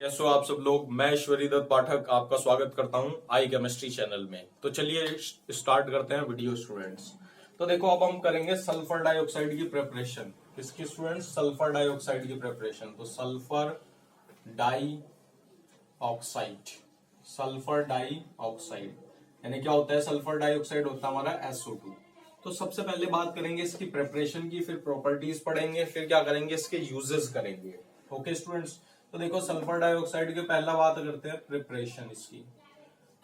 कैसे हो आप सब लोग। मैं ईश्वरी दत्त पाठक आपका स्वागत करता हूं आई केमिस्ट्री चैनल में। तो चलिए स्टार्ट करते हैं वीडियो स्टूडेंट्स। तो देखो अब हम करेंगे सल्फर डाइऑक्साइड की प्रिपरेशन। किसकी स्टूडेंट्स? सल्फर डाइऑक्साइड की प्रिपरेशन। तो sulphur dioxide, sulphur dioxide यानी क्या होता है? सल्फर डाइऑक्साइड होता है हमारा SO2। तो सबसे पहले बात करेंगे इसकी प्रिपरेशन की, फिर प्रॉपर्टीज पढ़ेंगे, फिर क्या करेंगे इसके यूजेस करेंगे। Okay students. तो देखो सल्फर डाइऑक्साइड की पहला बात करते हैं प्रिपरेशन इसकी।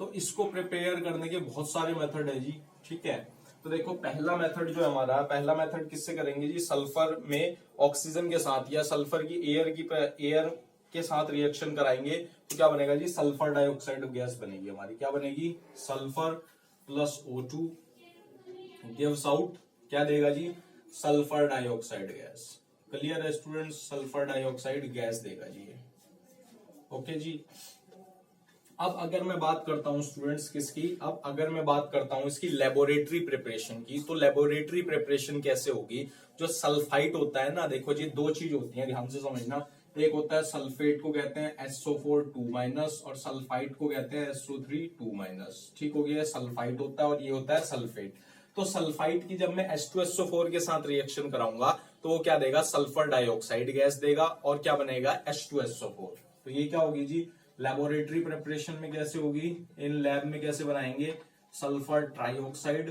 तो इसको प्रिपेयर करने के बहुत सारे मेथड है जी, ठीक है। तो देखो पहला मेथड जो है हमारा, पहला मेथड किससे करेंगे जी? सल्फर में ऑक्सीजन के साथ या सल्फर की एयर के साथ रिएक्शन कराएंगे तो क्या बनेगा जी? सल्फर डाइऑक्साइड गैस बनेगी हमारी। क्या बनेगी? Sulphur plus O2 gives out क्या देगा जी? Sulphur dioxide gas. क्लियर है स्टूडेंट्स? सल्फर डाइऑक्साइड गैस देगा जी ये। ओके जी। अब अगर मैं बात करता हूं स्टूडेंट्स किसकी, अब अगर मैं बात करता हूं इसकी लेबोरेटरी प्रिपरेशन की, तो लेबोरेटरी प्रिपरेशन कैसे होगी? जो सल्फाइट होता है ना, देखो जी दो चीज होती है, ध्यान से समझना। एक होता है सल्फेट को कहते हैं SO4 2- और सल्फाइट को कहते हैं SO3 2-। ठीक हो गया? सल्फाइट होता है और ये होता है सल्फेट। तो सल्फाइट की जब मैं H2SO4 के साथ रिएक्शन कराऊंगा तो वो क्या देगा? सल्फर डाइऑक्साइड गैस देगा और क्या बनेगा? H2SO4। तो ये क्या होगी जी? लेबोरेटरी प्रिपरेशन में कैसे होगी? इन लैब में कैसे बनाएंगे? सल्फर ट्राइऑक्साइड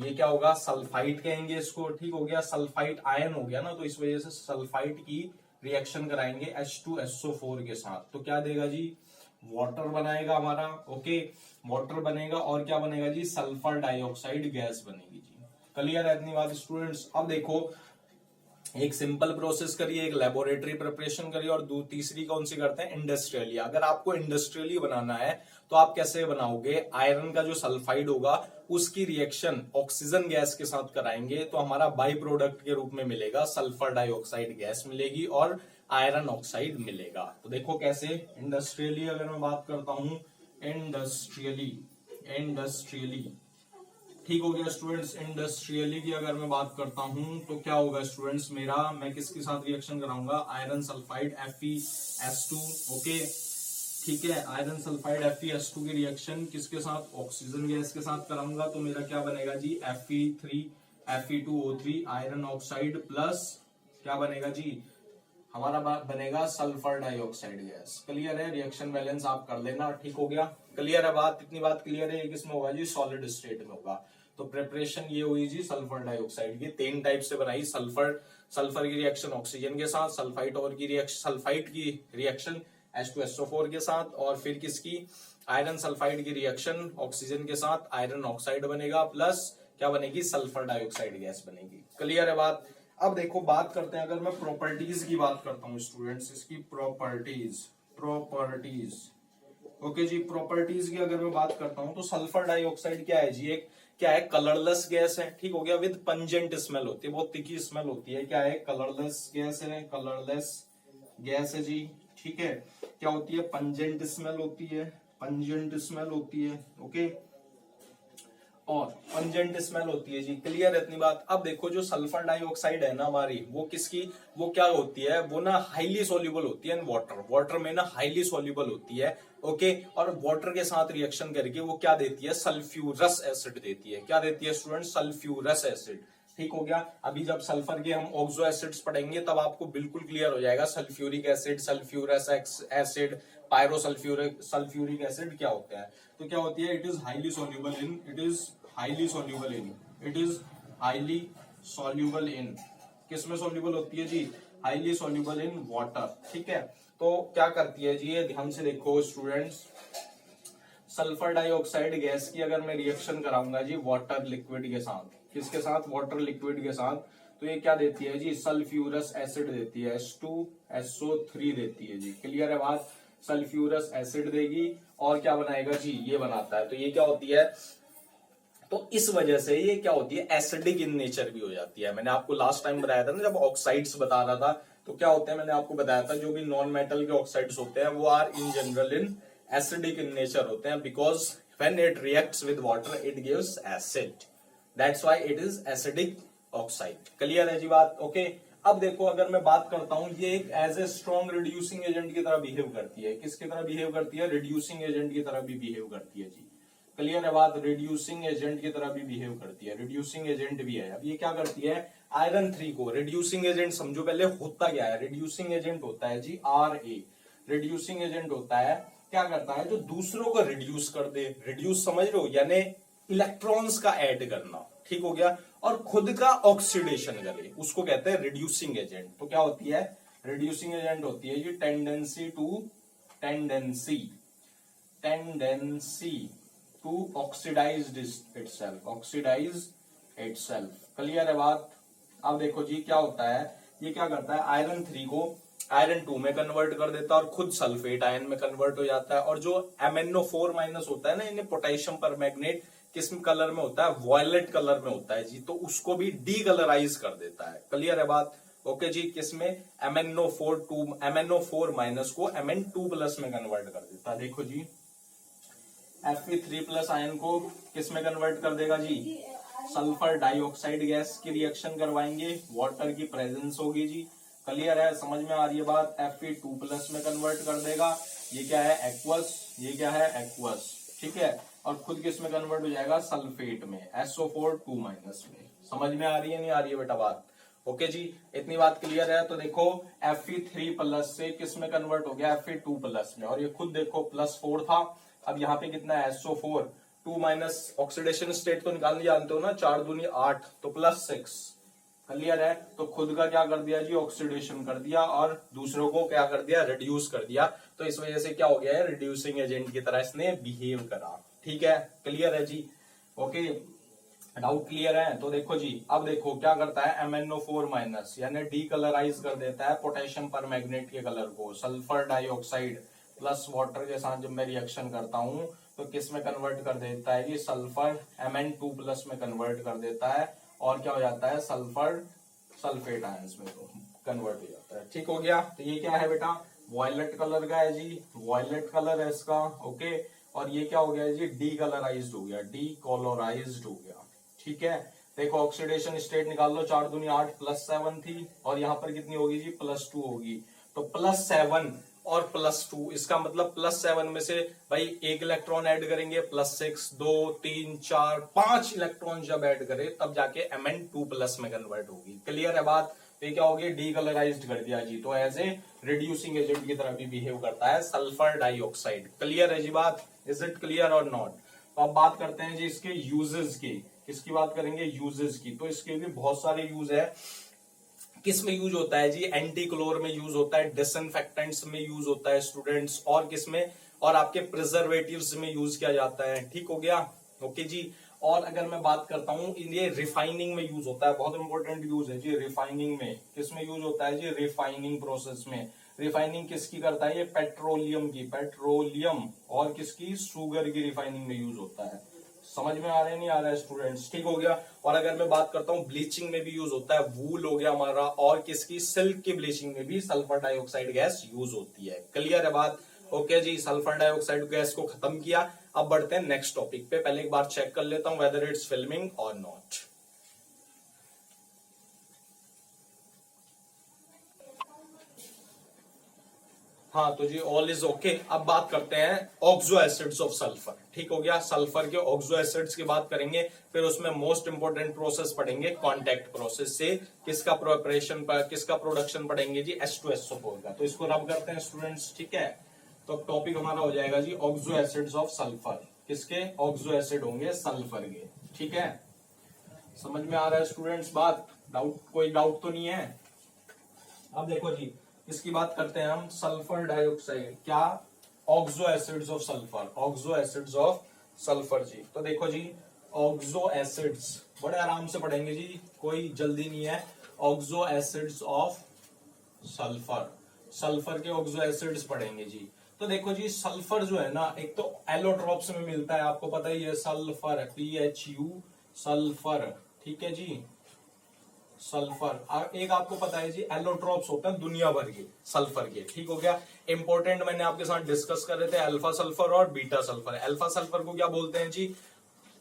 ये क्या होगा? सल्फाइट कहेंगे इसको। ठीक हो गया? सल्फाइट आयन हो गया ना, तो इस वजह से सल्फाइट की रिएक्शन कराएंगे H2SO4 के साथ। तो क्या देगा जी? वाटर बनाएगा हमारा। ओके, वाटर बनेगा और क्या बनेगा जी? सल्फर डाइऑक्साइड गैस बनेगी जी। क्लियर है इतनी बात स्टूडेंट्स? अब देखो एक सिंपल प्रोसेस करिए, एक लेबोरेटरी प्रिपरेशन करिए और तीसरी कौन सी करते हैं? इंडस्ट्रियली। अगर आपको इंडस्ट्रियली बनाना है तो आप कैसे बनाओगे? आयरन का जो सल्फाइड होगा उसकी रिएक्शन ऑक्सीजन गैस के साथ कराएंगे तो हमारा बाई प्रोडक्ट के रूप में मिलेगा सल्फर डाइऑक्साइड गैस मिलेगी और आयरन ऑक्साइड मिलेगा। तो देखो कैसे इंडस्ट्रियली अगर मैं बात करता हूं, इंडस्ट्रियली इंडस्ट्रियली ठीक हो गया स्टूडेंट्स। इंडस्ट्रियली की अगर मैं बात करता हूं तो क्या होगा स्टूडेंट्स मेरा? मैं किसके साथ रिएक्शन कराऊंगा? Iron sulphide FeS2। ओके, ठीक है। आयरन सल्फाइड FeS2 की रिएक्शन किसके साथ? ऑक्सीजन गैस के साथ कराऊंगा तो मेरा क्या बनेगा जी? Fe2O3 आयरन ऑक्साइड प्लस क्या बनेगा जी? हमारा बनेगा सल्फर डाइऑक्साइड गैस। क्लियर है? रिएक्शन बैलेंस आप कर लेना। ठीक हो गया? क्लियर है बात? इतनी बात क्लियर है? ये किसमें होगा जी? सॉलिड स्टेट में होगा। तो प्रिपरेशन ये हुई जी सल्फर डाइऑक्साइड की। तीन टाइप से बनाई। सल्फर की रिएक्शन ऑक्सीजन के साथ, सल्फाइट की रिएक्शन H2SO4 के साथ, और फिर किसकी? आयरन सल्फाइड की रिएक्शन ऑक्सीजन के साथ आयरन ऑक्साइड बनेगा प्लस क्या बनेगी? सल्फर डाइऑक्साइड गैस बनेगी। क्लियर है बात? अब देखो बात करते हैं, अगर मैं प्रॉपर्टीज की बात करता हूं स्टूडेंट्स, इसकी प्रॉपर्टीज ओके जी। प्रॉपर्टीज की अगर मैं बात करता हूं तो सल्फर डाइऑक्साइड क्या है जी? एक क्या है? कलरलेस गैस है। ठीक हो गया? विद पंजेंट स्मेल होती है, बहुत तिखी स्मेल होती है। क्या है? कलरलेस गैस है। कलरलेस गैस है जी। ठीक है? क्या होती है? पंजेंट स्मेल होती है। पंजेंट स्मेल होती है। ओके, और पंजेंट स्मेल होती है जी। क्लियर है इतनी बात? अब देखो जो सल्फर डाइऑक्साइड है ना हमारी, वो किसकी, वो क्या होती है? वो ना हाईली सोल्यूबल होती है इन वाटर। वाटर में ना हाईली सोल्यूबल होती है। ओके, और वाटर के साथ रिएक्शन करके वो क्या देती है? सल्फ्यूरस एसिड देती है। क्या देती है स्टूडेंट? Sulphurous acid. ठीक हो गया? अभी जब सल्फर के हम ऑक्सो एसिड्स पढ़ेंगे तब आपको बिल्कुल क्लियर हो जाएगा sulphuric acid, sulphurous acid, sulphuric acid क्या होता है। तो क्या होती है? It is highly soluble in, किसमें सोल्यूबल होती है जी? Highly soluble in water. ठीक है? तो क्या करती है जी ये? ध्यान से देखो स्टूडेंट्स, सल्फर डाइऑक्साइड गैस की अगर मैं रिएक्शन कराऊंगा जी वाटर लिक्विड के साथ, किसके साथ? वाटर लिक्विड के साथ, तो ये क्या देती है जी? सल्फ्यूरस एसिड देती है। H2SO3 देती है जी। क्लियर है बात? सल्फ्यूरस एसिड देगी और क्या बनाएगा जी? ये बनाता है। तो ये क्या होती है? तो इस वजह से ये क्या होती है? एसिडिक इन नेचर भी हो जाती है। मैंने आपको लास्ट टाइम बताया था ना जब ऑक्साइड्स बता रहा था, तो क्या होते हैं? मैंने आपको बताया था जो भी नॉन मेटल के ऑक्साइड्स होते हैं वो are in general in acidic in nature होते हैं, because when it reacts with water it gives acid, that's why it is acidic oxide. Clear है जी बात? ओके, अब देखो अगर मैं बात करता हूं, ये एक as a strong reducing agent की तरह बिहेव करती है। किसकी तरह बिहेव करती है? रिड्यूसिंग एजेंट की तरह भी बिहेव करती है जी। क्लियर है बात? रिड्यूसिंग एजेंट की तरह भी बिहेव करती है, रिड्यूसिंग एजेंट भी है। अब ये क्या करती है? आयरन 3 को रिड्यूसिंग एजेंट समझो पहले होता क्या है। रिड्यूसिंग एजेंट होता है जी Ra। रिड्यूसिंग एजेंट होता है, क्या करता है? जो दूसरों को रिड्यूस कर दे। रिड्यूस समझ लो, यानी इलेक्ट्रॉन्स का ऐड करना, ठीक हो गया, और खुद का ऑक्सीडेशन करे, उसको कहते हैं रिड्यूसिंग एजेंट। तो क्या होती है? रिड्यूसिंग एजेंट होती है ये tendency to oxidize itself, oxidize itself. Clear है बात? अब देखो जी क्या होता है, ये क्या करता है? आयरन 3 को आयरन 2 में कन्वर्ट कर देता है और खुद सल्फेट आयन में कन्वर्ट हो जाता है। और जो MnO4 माइनस होता है ना, इन्हें पोटेशियम परमैंगनेट किस कलर में होता है? वॉयलेट कलर में होता है जी। तो उसको भी डी कलराइज कर देता है। क्लियर है बात? ओके जी। किसमें? MnO4 माइनस को Mn2 प्लस में कन्वर्ट कर देता है। देखो जी Fe3 प्लस आयन को किस में कन्वर्ट कर देगा जी? सल्फर डाइऑक्साइड गैस की रिएक्शन करवाएंगे, वाटर की प्रेजेंस होगी जी। क्लियर है? समझ में आ रही है बात? Fe2 प्लस में कन्वर्ट कर देगा। ये क्या है? एक्वस। ये क्या है? एक्वस। ठीक है। और खुद किस में कन्वर्ट हो जाएगा? सल्फेट में, SO4 2 माइनस में। समझ में आ रही है नहीं आ रही है बेटा बात? ओके जी, इतनी बात क्लियर है। तो देखो Fe3 प्लस से किस में कन्वर्ट हो गया? Fe2 प्लस में। और ये खुद देखो +4 था, अब यहाँ पे कितना है? SO4 2 minus. ऑक्सीडेशन स्टेट तो निकालने जानते हो ना, 4 दूनी 8, तो +6। क्लियर है? तो खुद का क्या कर दिया जी? ऑक्सीडेशन कर दिया, और दूसरों को क्या कर दिया? रिड्यूस कर दिया। तो इस वजह से क्या हो गया है? रिड्यूसिंग एजेंट की तरह इसने बिहेव करा। ठीक है, क्लियर है जी? ओके, डाउट क्लियर है? तो देखो जी, अब देखो क्या करता है? MnO4 माइनस यानी डी कलराइज कर देता है पोटेशियम परमैंगनेट के कलर को। सल्फर डाइऑक्साइड प्लस वाटर के साथ जब मैं रिएक्शन करता हूं तो किस में कन्वर्ट कर देता है? ये सल्फर Mn2 प्लस में कन्वर्ट कर देता है, और क्या हो जाता है? सल्फर सल्फेट आयंस में तो कन्वर्ट हो जाता है। ठीक हो गया? तो ये क्या है बेटा? वॉयलेट कलर का है जी, वॉयलेट कलर है इसका। ओके, और ये क्या हो गया जी? डी कलराइज्ड हो गया, डी कॉलोराइज्ड हो गया। ठीक है, देखो ऑक्सीडेशन स्टेट निकाल लो, 4 दूनी 8 +7 थी, और यहाँ पर कितनी होगी जी? +2 होगी। तो +7 और +2, इसका मतलब +7 में से भाई एक इलेक्ट्रॉन ऐड करेंगे, +6, 2, 3, 4, 5 इलेक्ट्रॉन जब ऐड करे तब जाके Mn2 प्लस में कन्वर्ट होगी। क्लियर है बात? तो क्या होगी? डीकलराइज्ड कर दिया जी। तो एज ए रिड्यूसिंग एजेंट की तरह भी बिहेव करता है सल्फर डाइऑक्साइड। क्लियर है जी बात? इज इट क्लियर और नॉट? तो अब बात करते हैं जी इसके यूजेस की। किसकी बात करेंगे? यूजेस की। तो इसके भी बहुत सारे यूज है। किस में यूज होता है जी? एंटी क्लोर में यूज होता है, डिसइंफेक्टेंट्स में यूज होता है स्टूडेंट्स, और किस में? और आपके प्रिजर्वेटिव्स में यूज किया जाता है। ठीक हो गया? ओके जी। और अगर मैं बात करता हूं, ये रिफाइनिंग में यूज होता है, बहुत इंपॉर्टेंट यूज है जी रिफाइनिंग में। किस में यूज होता है जी? रिफाइनिंग प्रोसेस में। रिफाइनिंग किसकी करता है? ये पेट्रोलियम की, पेट्रोलियम और किसकी? शुगर की रिफाइनिंग में यूज होता है। समझ में आ रहा है नहीं आ रहा है स्टूडेंट्स? ठीक हो गया। और अगर मैं बात करता हूँ ब्लीचिंग में भी यूज होता है, वूल हो गया हमारा, और किसकी? सिल्क की ब्लीचिंग में भी सल्फर डाइऑक्साइड गैस यूज होती है। क्लियर है बात? ओके जी, सल्फर डाइऑक्साइड गैस को खत्म किया। अब बढ़ते हैं नेक्स्ट टॉपिक पे। पहले एक बार चेक कर लेता हूं वेदर इट्स फिल्मिंग और नॉट। हाँ तो जी ऑल इज ओके। अब बात करते हैं ऑक्सो एसिड्स ऑफ सल्फर। ठीक हो गया? सल्फर के ऑक्सो एसिड्स की बात करेंगे, फिर उसमें मोस्ट इंपोर्टेंट प्रोसेस पढ़ेंगे कॉन्टैक्ट प्रोसेस से किसका प्रिपरेशन पर किसका प्रोडक्शन पढ़ेंगे जी? H2SO4 का। तो इसको रब करते हैं स्टूडेंट्स। ठीक है, तो टॉपिक हमारा हो जाएगा जी ऑक्सो एसिड्स ऑफ सल्फर। किसके? ऑक्सो एसिड होंगे सल्फर के। ठीक है, समझ में आ रहा है स्टूडेंट्स बात? डाउट? कोई डाउट तो नहीं है? अब देखो जी, इसकी बात करते हैं हम सल्फर डाइऑक्साइड, क्या? Oxo acids of sulphur, oxo acids of sulphur जी। तो देखो जी, ऑक्सो एसिड्स बड़े आराम से पढ़ेंगे जी, कोई जल्दी नहीं है। Oxo acids of sulphur, sulphur के ऑक्सो एसिड्स पढ़ेंगे जी। तो देखो जी, सल्फर जो है ना, एक तो एलोट्रॉप्स में मिलता है, आपको पता ही है, सल्फर PHU सल्फर। ठीक है जी, सल्फर। एक आपको पता है जी एलोट्रॉप्स होता है दुनिया भर के सल्फर के। ठीक हो गया? इंपॉर्टेंट मैंने आपके साथ डिस्कस कर रहे थे अल्फा सल्फर और बीटा सल्फर। अल्फा सल्फर को क्या बोलते हैं जी?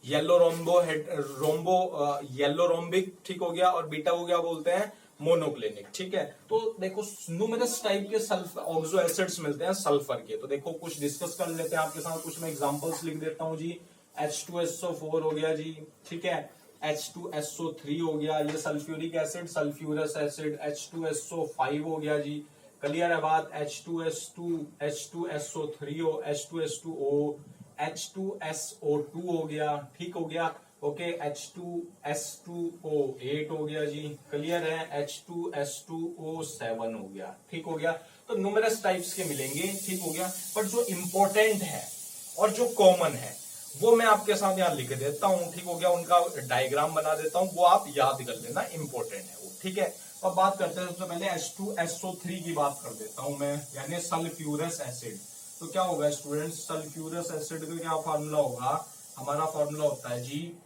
Yellow rhombo yellow rhombic. ठीक हो गया? और बीटा को क्या बोलते हैं? मोनोक्लिनिक। ठीक है, तो देखो न्यूमेरस टाइप के ऑक्सो एसिड्स मिलते हैं सल्फर के। तो देखो कुछ डिस्कस कर लेते हैं आपके साथ, कुछ मैं एग्जांपल्स लिख देता हूं जी। H2SO4 हो गया जी, ठीक है। H2SO3 हो गया, ये sulphuric acid, sulphurous acid. H2SO5 हो गया जी, क्लियर है बात। H2S2, H2SO3 हो, H2S2O, H2SO2 हो गया, ठीक हो गया। ओके, H2S2O8 हो गया जी, क्लियर है। H2S2O7 हो गया, ठीक हो गया। तो न्यूमेरस टाइप्स के मिलेंगे, ठीक हो गया। बट जो इंपॉर्टेंट है और जो कॉमन है वो मैं आपके साथ यहाँ लिख देता हूं, ठीक हो गया। उनका डायग्राम बना देता हूं, वो आप याद कर लेना, इंपॉर्टेंट है वो, ठीक है। तो अब बात करते हैं, सबसे पहले H2SO3 की बात कर देता हूं मैं, यानी सल्फ्यूरस एसिड। तो क्या होगा स्टूडेंट्स, सल्फ्यूरस एसिड का क्या फॉर्मूला होगा, हमारा फॉर्मूला होता है जी,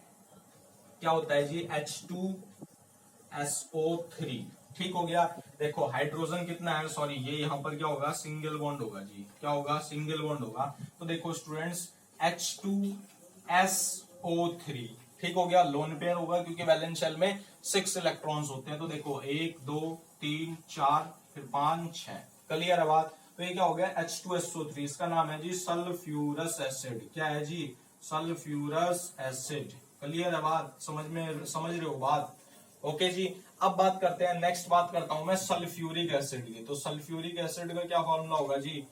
क्या होता है जी, H2SO3, ठीक हो गया। देखो हाइड्रोजन कितना है, सॉरी ये यहाँ पर क्या होगा, सिंगल बॉन्ड होगा जी, क्या होगा, सिंगल बॉन्ड होगा। तो देखो स्टूडेंट्स H2SO3, ठीक हो गया, लोन पेयर होगा क्योंकि वैलेंस शेल में 6 इलेक्ट्रॉन्स होते हैं। तो देखो 1 2 3 4 फिर 5 6, क्लियर है बात। तो ये क्या हो गया, H2SO3, इसका नाम है जी सल्फ्यूरस एसिड। क्या है जी, सल्फ्यूरस एसिड, क्लियर है बात, समझ रहे हो बात। ओके जी, अब बात करते हैं, नेक्स्ट बात करता हूं मैं सल्फ्यूरिक एसिड की। तो सल्फ्यूरिक एसिड का क्या फॉर्मूला होगा जी,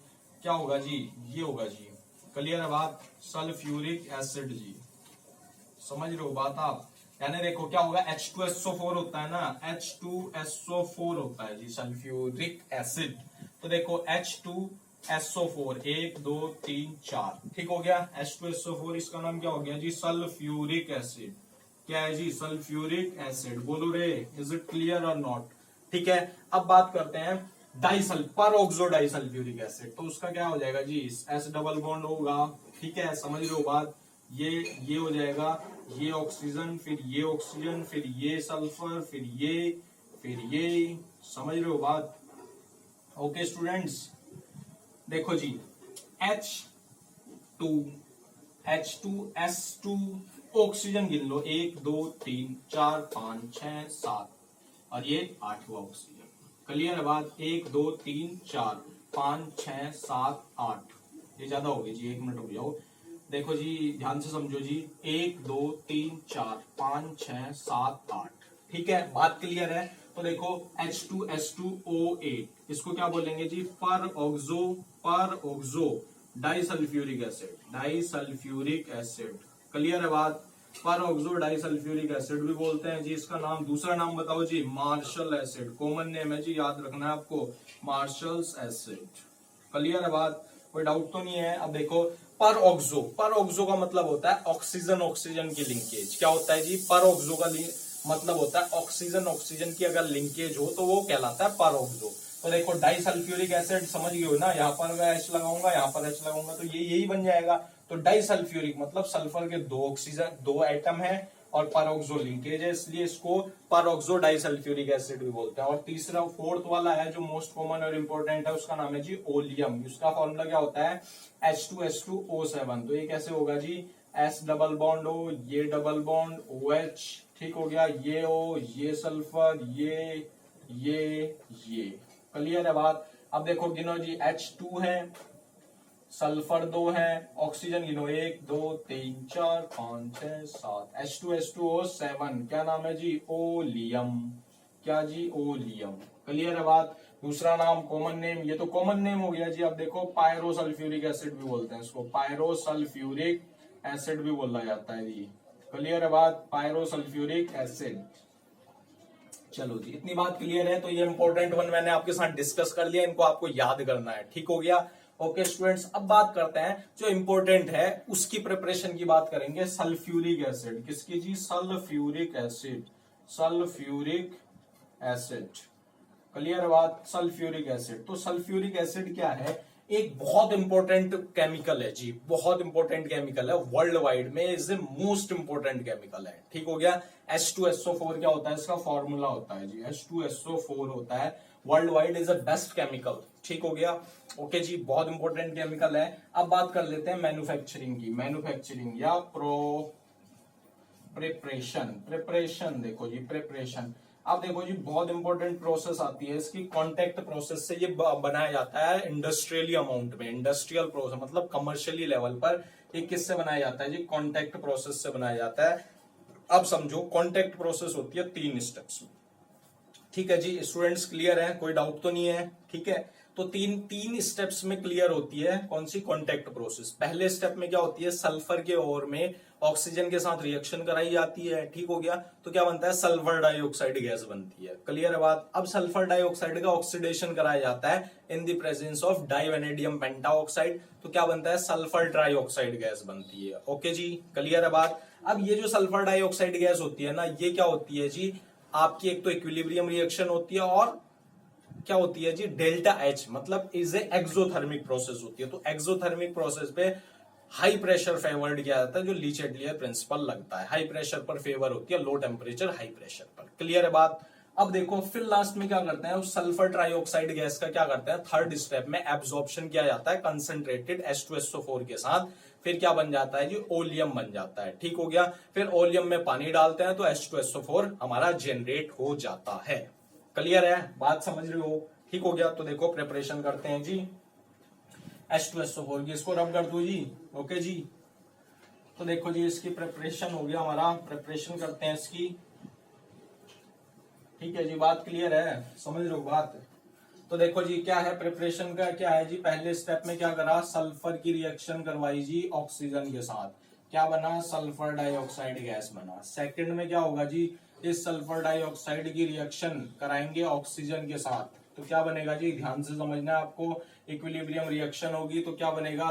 क्या होगा जी, ये होगा जी, क्लियर है बात, सल्फ्यूरिक एसिड जी, समझ रहे हो बात आप। यानी देखो क्या होगा, H2SO4 होता है ना, H2SO4 होता है जी सल्फ्यूरिक एसिड। तो देखो H2SO4 1 2 3 4, ठीक हो गया। H2SO4 इसका नाम क्या हो गया जी, सल्फ्यूरिक एसिड। क्या है जी, सल्फ्यूरिक एसिड, बोलो रे, इज इट क्लियर और नॉट। ठीक है, अब बात करते हैं पर ऑक्सो डाइसल्फ्यूरिक एसिड। तो उसका क्या हो जाएगा जी, S डबल बॉन्ड होगा, ठीक है, समझ लो बात। ये हो जाएगा, ये ऑक्सीजन, फिर ये ऑक्सीजन, फिर ये सल्फर, फिर ये, समझ रहे हो बात। ओके स्टूडेंट्स, देखो जी H2S2 ऑक्सीजन गिन लो, 1 2 3 4 5 6 7 और ये 8वां ऑक्सीजन, क्लियर है बात। 1 2 3 4 5 6 7 8, ये ज्यादा हो गई जी, 1 मिनट हो जाओ। देखो जी ध्यान से समझो जी, 1 2 3 4 5 6 7 8, ठीक है, बात क्लियर है। तो देखो H2S2O8, इसको क्या बोलेंगे जी, पर ऑक्सो डाइसल्फ्यूरिक एसिड, क्लियर है बात। पर ऑक्सो डाइसल्फ्यूरिक एसिड भी बोलते हैं जी। इसका नाम, दूसरा नाम बताओ जी, मार्शल एसिड, कॉमन नेम है जी, याद रखना है आपको, मार्शल्स एसिड, क्लियर है बात, कोई डाउट तो नहीं है। अब देखो पर ऑक्सो का मतलब होता है ऑक्सीजन की लिंकेज। क्या होता है जी, पर ऑक्सो का मतलब होता है ऑक्सीजन की अगर लिंकेज हो तो वो कहलाता है पर ऑक्सो। तो देखो डाइसल्फ्यूरिक एसिड समझ गए हो ना, यहाँ पर मैं H लगाऊंगा, यहाँ पर H लगाऊंगा, तो ये यही बन जाएगा। तो डाइसल्फ्यूरिक मतलब सल्फर के दो एटम है और परऑक्सो लिंकेज है, इसलिए इसको परऑक्सो डाइसल्फ्यूरिक एसिड भी बोलते हैं। और तीसरा फोर्थ वाला है जो मोस्ट कॉमन और इंपॉर्टेंट है, उसका नाम है जी ओलियम। उसका फॉर्मूला क्या होता है, H2S2O7। तो ये कैसे होगा जी, S डबल बॉन्ड O, ये डबल बॉन्ड OH, ठीक हो गया, ये O, ये सल्फर, ये क्लियर है बात। अब देखो गिनो जी, H2 है, सल्फर 2 है, ऑक्सीजन गिनो 1 2 3 4 5 6 7, H2S2O7, क्या नाम है जी, ओलियम। क्या जी, ओलियम, क्लियर है बात। दूसरा नाम कॉमन नेम, ये तो कॉमन नेम हो गया जी। अब देखो पायरोसल्फ्यूरिक एसिड भी बोलते हैं इसको, पायरोसल्फ्यूरिक एसिड भी बोला जाता है जी, क्लियर है बात, पायरोसल्फ्यूरिक एसिड। चलो जी, इतनी बात क्लियर है। तो ये इंपॉर्टेंट वन मैंने आपके साथ डिस्कस कर लिया, इनको आपको याद करना है, ठीक हो गया। ओके स्टूडेंट्स, अब बात करते हैं जो इंपॉर्टेंट है उसकी प्रिपरेशन की बात करेंगे, सल्फ्यूरिक एसिड। किसकी जी, सल्फ्यूरिक एसिड, क्लियर है बात, सल्फ्यूरिक एसिड। तो सल्फ्यूरिक एसिड क्या है, एक बहुत इंपॉर्टेंट केमिकल है जी, बहुत इंपॉर्टेंट केमिकल है, वर्ल्ड वाइड में is the most important chemical है, ठीक हो गया। H2SO4 क्या होता है, इसका फॉर्मूला होता है जी, H2SO4 होता है, world wide is the best chemical, ठीक हो गया। ओके जी, बहुत इंपॉर्टेंट केमिकल है। अब बात कर लेते हैं मैन्युफैक्चरिंग की, मैन्युफैक्चरिंग या प्रिपरेशन। देखो जी, प्रिपरेशन अब देखो जी बहुत इंपॉर्टेंट प्रोसेस आती है इसकी, कॉन्टेक्ट प्रोसेस से ये बनाया जाता है इंडस्ट्रियली अमाउंट में, इंडस्ट्रियल प्रोसेस मतलब कमर्शियली लेवल पर। ये किससे बनाया जाता है जी? कॉन्टेक्ट प्रोसेस से बनाया जाता है। अब समझो कॉन्टेक्ट प्रोसेस होती है 3 स्टेप्स में। ठीक है जी स्टूडेंट्स, क्लियर है? कोई डाउट तो नहीं है? ठीक है, तो तीन स्टेप्स में क्लियर होती है कौन सी? Contact process. पहले स्टेप में क्या होती है? सल्फर के ओर में ऑक्सीजन के साथ रिएक्शन कराई जाती है। ठीक हो गया, तो क्या बनता है? सल्फर डाइऑक्साइड गैस बनती है। क्लियर है बात? अब सल्फर डाइऑक्साइड का ऑक्सीडेशन कराया जाता है in the presence of divanadium pentoxide, तो क्या बनता है? सल्फर ट्राइऑक्साइड गैस बनती है। ओके जी, क्लियर है बात? अब ये जो सल्फर डाइऑक्साइड गैस होती है ना, ये क्या होती है जी? आपकी एक तो इक्विलिब्रियम रिएक्शन होती है और क्या होती है जी? डेल्टा एच, मतलब इज ए एक्सोथर्मिक प्रोसेस होती है। तो एक्सोथर्मिक प्रोसेस पे हाई प्रेशर फेवर्ड किया जाता है, जो लीचेटलियर प्रिंसिपल लगता है। हाई प्रेशर पर फेवर होती है, लो टेम्परेचर हाई प्रेशर पर। क्लियर है बात? अब देखो फिर लास्ट में क्या करते हैं? उस सल्फर ट्राइऑक्साइड गैस का क्या करते हैं? थर्ड स्टेप में एब्जॉर्प्शन किया जाता है कंसंट्रेटेड H2SO4 के साथ। फिर क्या बन जाता है जी? ओलियम बन जाता है। ठीक हो गया, फिर ओलियम में पानी डालते हैं तो H2SO4 हमारा जनरेट हो जाता है। क्लियर है? बात समझ रहे हो? ठीक हो गया, तो देखो प्रिपरेशन करते हैं जी H2SO4 की। इसको रब कर दो जी। ओके जी, तो देखो जी इसकी प्रिपरेशन हो गया हमारा, प्रिपरेशन करते हैं इसकी। ठीक है जी, बात क्लियर है? समझ लो बात? तो देखो जी क्या है प्रिपरेशन का, क्या है जी? पहले स्टेप में क्या करा? सल्फर की रिएक्शन करवाई जी ऑक्सीजन के साथ, क्या बना? सल्फर डाइऑक्साइड गैस बना। सेकंड में क्या होगा जी? इस सल्फर डाइऑक्साइड की रिएक्शन कराएंगे ऑक्सीजन के साथ, तो क्या बनेगा जी? ध्यान से समझना है आपको। इक्विलिब्रियम रिएक्शन होगी तो क्या बनेगा?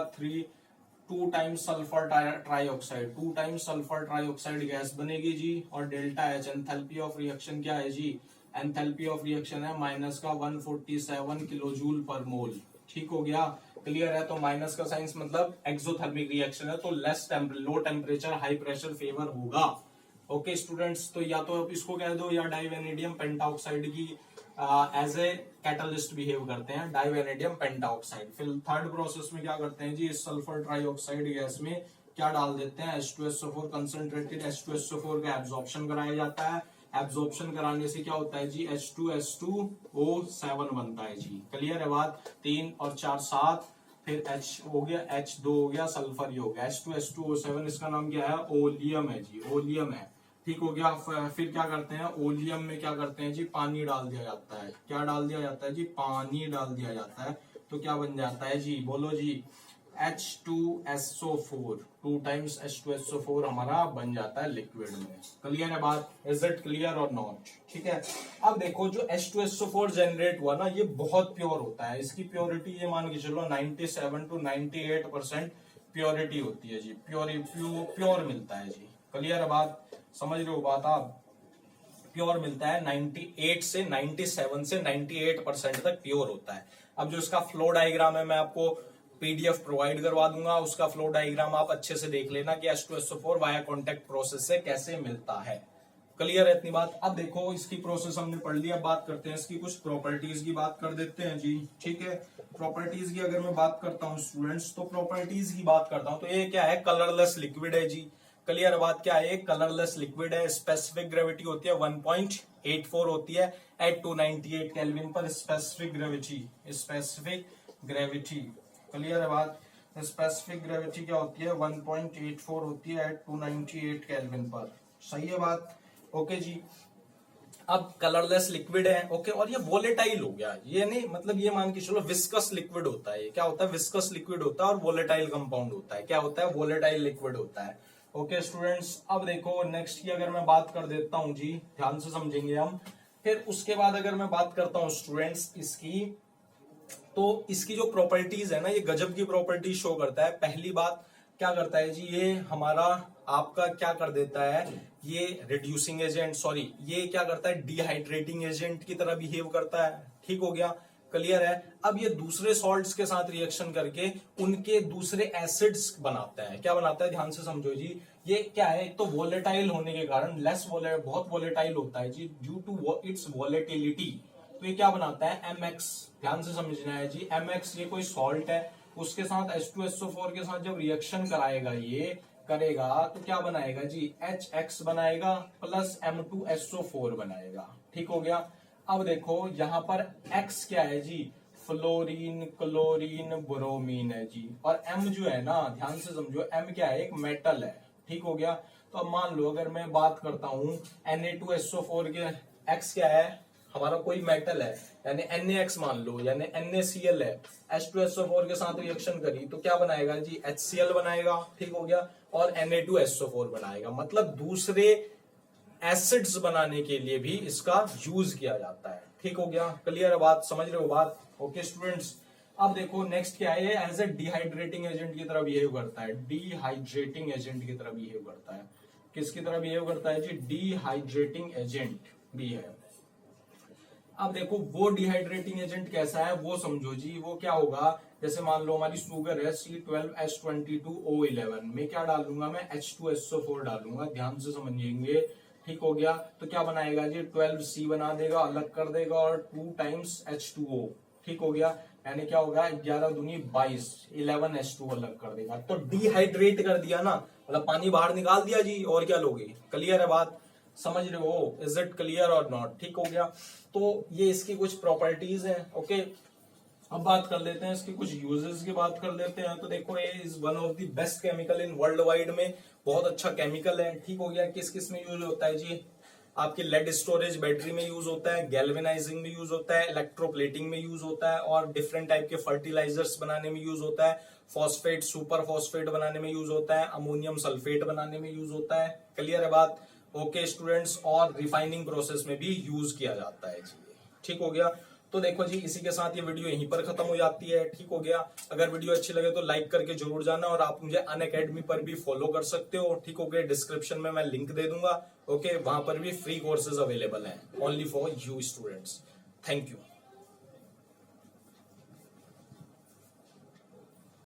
2 times sulphur trioxide, 2 times sulphur trioxide gas बनेगी जी। और delta H, enthalpy of reaction क्या है जी? एंथैल्पी ऑफ रिएक्शन है माइनस का 147 किलोजूल पर मोल। ठीक हो गया, क्लियर है? तो माइनस का साइंस मतलब एक्सोथर्मिक रिएक्शन है, तो low temperature high pressure favour होगा। ओके स्टूडेंट्स, तो या तो आप इसको कह दो या डाइवेनेडियम पेंटाऑक्साइड की एज ए कैटलिस्ट बिहेव करते हैं, डाइवेनेडियम पेंटाऑक्साइड। फिर थर्ड प्रोसेस में क्या करते हैं जी? इस सल्फर ट्राइऑक्साइड गैस में क्या डाल देते हैं? H2SO4, कंसंट्रेटेड H2SO4 का एब्जॉर्प्शन कराया जाता है। एब्जॉर्प्शन कराने से क्या होता है जी? H2S2O7 बनता है जी। क्लियर है बात? 3 और 4 7, फिर H हो गया, H2 हो गया, सल्फर ही हो गया, H2S2O7। इसका नाम क्या है? ओलियम है जी, ओलियम है। ठीक हो गया, फिर क्या करते हैं? ओलियम में क्या करते हैं जी? पानी डाल दिया जाता है। क्या डाल दिया जाता है जी? पानी डाल दिया जाता है, तो क्या बन जाता है जी? बोलो जी। H2SO4, 2 टाइम्स H2SO4 हमारा बन जाता है लिक्विड में। क्लियर है बात? इज इट क्लियर और नॉट? ठीक है, अब देखो जो H2SO4 जनरेट हुआ ना, ये बहुत प्योर होता है। इसकी प्योरिटी ये मान के चलो 97 to 98% प्योरिटी होती है जी। प्योर मिलता है जी। क्लियर है बात? समझ रहे हो बात आप? प्योर मिलता है 98 से 97 से 98% तक प्योर होता है। अब जो इसका फ्लो डायग्राम है मैं आपको पीडीएफ प्रोवाइड करवा दूंगा, उसका फ्लो डायग्राम आप अच्छे से देख लेना कि H2SO4 वाया कॉन्टेक्ट प्रोसेस से कैसे मिलता है। क्लियर है इतनी बात? अब देखो इसकी प्रोसेस हमने पढ़ ली, अब बात करते हैं इसकी कुछ प्रॉपर्टीज की बात कर देते हैं जी। ठीक है, प्रॉपर्टीज की अगर मैं बात करता हूँ स्टूडेंट्स, तो प्रॉपर्टीज की बात करता हूँ तो ये क्या है? कलरलेस लिक्विड है जी। क्लियर बात? क्या है? कलरलेस लिक्विड है। स्पेसिफिक ग्रेविटी होती है 1.84 होती है एट 298 केल्विन पर। स्पेसिफिक ग्रेविटी क्लियर है बात? स्पेसिफिक ग्रेविटी क्या होती है? 1.84 होती है एट 298 केल्विन पर। सही है बात? ओके जी, अब कलरलेस लिक्विड है। ओके, और ये वोलेटाइल हो गया, ये नहीं मतलब ये मान के चलो विस्कस लिक्विड होता है। ये क्या होता है? विस्कस लिक्विड होता है और वोलेटाइल कंपाउंड होता है। क्या होता है? वोलेटाइल लिक्विड होता है। ओके स्टूडेंट्स, अब देखो नेक्स्ट की अगर मैं बात कर देता हूं जी, ध्यान से समझेंगे हम। फिर उसके बाद अगर मैं बात करता हूं स्टूडेंट्स इसकी, तो इसकी जो प्रॉपर्टीज है ना, ये गजब की प्रॉपर्टी शो करता है। पहली बात क्या करता है जी? ये हमारा आपका क्या कर देता है? ये रिड्यूसिंग एजेंट, सॉरी ये क्या करता है? डिहाइड्रेटिंग एजेंट की तरह बिहेव करता है। ठीक हो गया, क्लियर है? अब ये दूसरे सॉल्ट्स के साथ रिएक्शन करके उनके दूसरे एसिड्स बनाता है। क्या बनाता है? ध्यान से समझो जी। ये क्या है? एक तो वोलेटाइल होने के कारण बहुत वोलेटाइल होता है जी, ड्यू टू इट्स वोलेटिलिटी। तो ये क्या बनाता है? MX। ध्यान से समझना है जी, MX ये कोई सॉल्ट है, उसके साथ H2SO4 के साथ जब रिएक्शन कराएगा ये करेगा तो क्या बनाएगा जी? HX बनाएगा प्लस M2SO4 बनाएगा। ठीक हो गया। अब देखो यहाँ पर X क्या है जी, फ्लोरीन, क्लोरीन, ब्रोमीन है जी। और M जो है ना, ध्यान से समझो, M क्या है, एक मेटल है। ठीक हो गया। तो अब मान लो अगर मैं बात करता हूं Na2SO4 के, X क्या है, हमारा कोई मेटल है, यानी NaX मान लो, यानी NaCl है, H2SO4 के साथ रिएक्शन करी तो क्या बनाएगा जी, HCl बनाएगा। ठीक हो गया। और Na2SO4 बनाएगा। मतलब दूसरे एसिड्स बनाने के लिए भी इसका यूज किया जाता है। ठीक हो गया, क्लियर है बात, समझ रहे हो बात? ओके स्टूडेंट्स, अब देखो नेक्स्ट क्या है, एज ए डिहाइड्रेटिंग एजेंट की तरह बिहेव करता है। डिहाइड्रेटिंग एजेंट की तरह बिहेव करता है। किसकी तरह बिहेव करता है जी, डिहाइड्रेटिंग एजेंट भी है। अब देखो वो डिहाइड्रेटिंग एजेंट कैसा है वो समझो जी। वो क्या होगा, जैसे मान लो हमारी शुगर है C12H22O11, में क्या डालूंगा मैं, H2SO4 डालूंगा, ध्यान से समझेंगे। ठीक हो गया। तो क्या बनाएगा जी, 12C बना देगा, अलग कर देगा, और 2 टाइम्स H2O। ठीक हो गया। यानी क्या होगा, 11 दूनी 22, 11H2 अलग कर देगा। तो डिहाइड्रेट कर दिया ना, मतलब पानी बाहर निकाल दिया जी, और क्या लोगे? क्लियर है बात, समझ रहे हो? इज इट क्लियर और नॉट? ठीक हो गया। तो ये इसकी कुछ प्रॉपर्टीज है। ओके, अब बात कर लेते हैं इसके कुछ यूजेस की बात कर लेते हैं। तो देखो ये is one of the best chemical in world wide में, बहुत अच्छा केमिकल है। ठीक हो गया। किस किस में यूज होता है जी, आपकी लेड स्टोरेज बैटरी में यूज होता है, गैल्वेनाइजिंग में यूज होता है, इलेक्ट्रोप्लेटिंग में यूज होता है, और डिफरेंट टाइप के फर्टिलाइजर्स बनाने में यूज होता है, फॉस्फेट, सुपर फॉस्फेट बनाने में यूज होता है, अमोनियम सल्फेट बनाने में यूज होता है। क्लियर है बात? ओके स्टूडेंट्स, और रिफाइनिंग प्रोसेस में भी यूज किया जाता है जी। ठीक हो गया। तो देखो जी, इसी के साथ ये वीडियो यहीं पर खत्म हो जाती है। ठीक हो गया। अगर वीडियो अच्छी लगे तो लाइक करके जरूर जाना, और आप मुझे अनअकैडमी पर भी फॉलो कर सकते हो। ठीक हो गया, डिस्क्रिप्शन में मैं लिंक दे दूंगा। ओके, वहां पर भी फ्री कोर्सेज अवेलेबल हैं only for you students. Thank you.